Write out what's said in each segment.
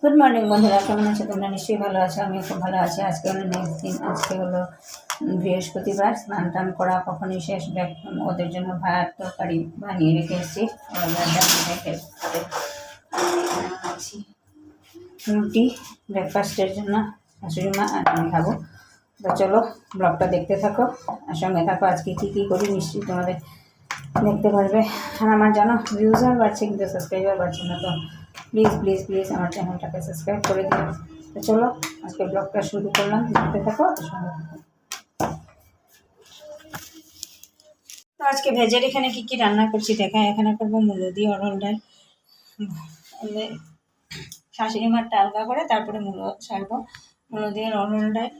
Good morning বন্ধুরা, কেমন আছো তোমরা? নিশ্চয়ই ভালো আছো, আমি খুব ভালো আছি। আজকে হলো নেক্সট দিন, আজকে হলো বৃহস্পতিবার। স্নান টান করা কখনই শেষ। ওদের জন্য ভাত তরকারি বানিয়ে রেখে এসেছি। রুটি ব্রেকফাস্টের জন্য শাশুড়ি মা আর আমি খাবো। তো চলো ব্লগটা দেখতে থাকো আর সঙ্গে থাকো। আজকে কী কী করি নিশ্চয়ই তোমাদের দেখতে পারবে। আর আমার জানো ভিউজার বাড়ছে কিন্তু সাবস্ক্রাইবার বাড়ছে না, তো প্লিজ প্লিজ প্লিজ আমার চ্যানেলটাকে সাবস্ক্রাইব করে দিও। তো চলো আজকে ব্লগটা শুরু করলাম, দেখতে থাকো সঙ্গে থাকো। তো আজকে ভেজের এখানে কী কী রান্না করছি দেখা। এখানে করবো মূলো দিয়ে অরল ডাল, শাশুড়ি মারটা আলগা করে তারপরে মূলো ছাড়বো। মূলো দিয়ে অরল ডাল,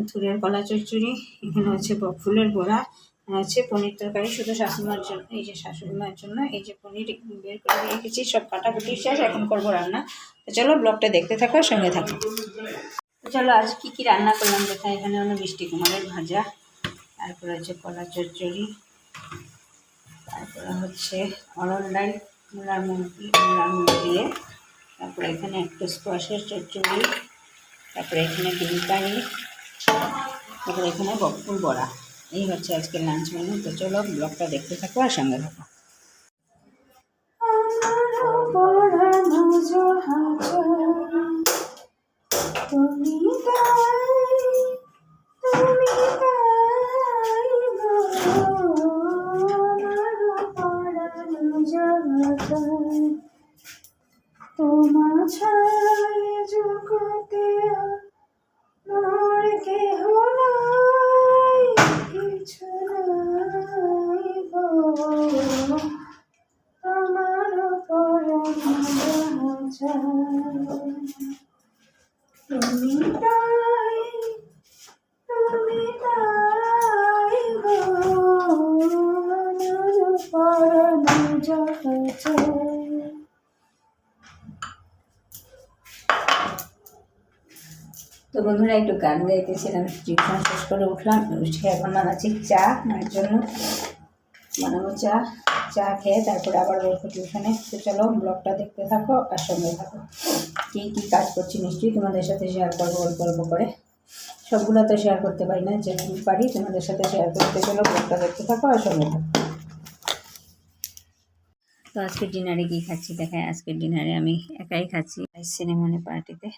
থুরের কলা চচ্চড়ি, এখানে হচ্ছে ফুলের বড়া, হচ্ছে পনির তরকারি শুধু শাশুড়িমার জন্য। এই যে শাশুড়ি মায়ের জন্য এই যে পনির বের করে রেখেছি, সব কাটাকুটি শেষ, এখন করবো রান্না। তো চলো ব্লগটা দেখতে থাকো, সঙ্গে থাকো। তো চলো আজ কী কী রান্না করলাম দেখা। এখানে হলো মিষ্টি কুমড়ের ভাজা, তারপরে হচ্ছে কলা চচ্চড়ি, তারপরে হচ্ছে অরল ডাল মূলার মুগ দিয়ে, তারপরে এখানে একটু স্কোয়াশের চচ্চড়ি, তারপরে এখানে ডিম কারি, তারপরে এখানে বকুল বড়া। এই হচ্ছে আজকের লাঞ্চ মেনু। তো চলো ব্লগটা দেখতে থাকো আর সঙ্গে থাকো। তোমার ছায় জগতে মোর কেহ নাই, কিছু নাই গো, তোমার পরাণ যায়। তুমি তাই গো, আমার পরাণ যায়। তো বন্ধুরা একটু গান গাইতেছিলাম, টিউশন শেষ করে উঠলাম, উঠে এখন বানাচ্ছি চা মায়ের জন্য। বানাবো চা, চা খেয়ে তারপরে আবার বলবো টিউশনে। তো চলো ব্লগটা দেখতে থাকো আর সঙ্গে থাকো। কী কী কাজ করছি নিশ্চয়ই তোমাদের সাথে শেয়ার করবো অল্প অল্প করে। সবগুলো তো শেয়ার করতে পারি না, যেটুকু পারি তোমাদের সাথে শেয়ার করতে। চলো ব্লগটা দেখতে থাকো আর সঙ্গে থাকো। তো আজকের ডিনারে কী খাচ্ছি দেখায়। আজকের ডিনারে আমি একাই খাচ্ছি। সিনেমনি পার্টিতে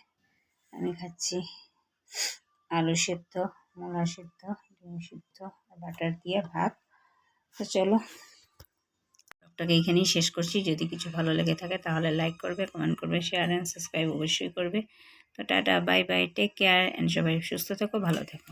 আমি খাচ্ছি আলু সেদ্ধ, মূলা সেদ্ধ, ডিম সেদ্ধ, বাটার দিয়ে ভাত। তো চলো ব্লগটাকে এইখানেই শেষ করছি। যদি কিছু ভালো লেগে থাকে তাহলে লাইক করবে, কমেন্ট করবে, শেয়ার অ্যান্ড সাবস্ক্রাইব অবশ্যই করবে। তো tata, bye bye, take care and সবাই সুস্থ থেকো, ভালো থেকো।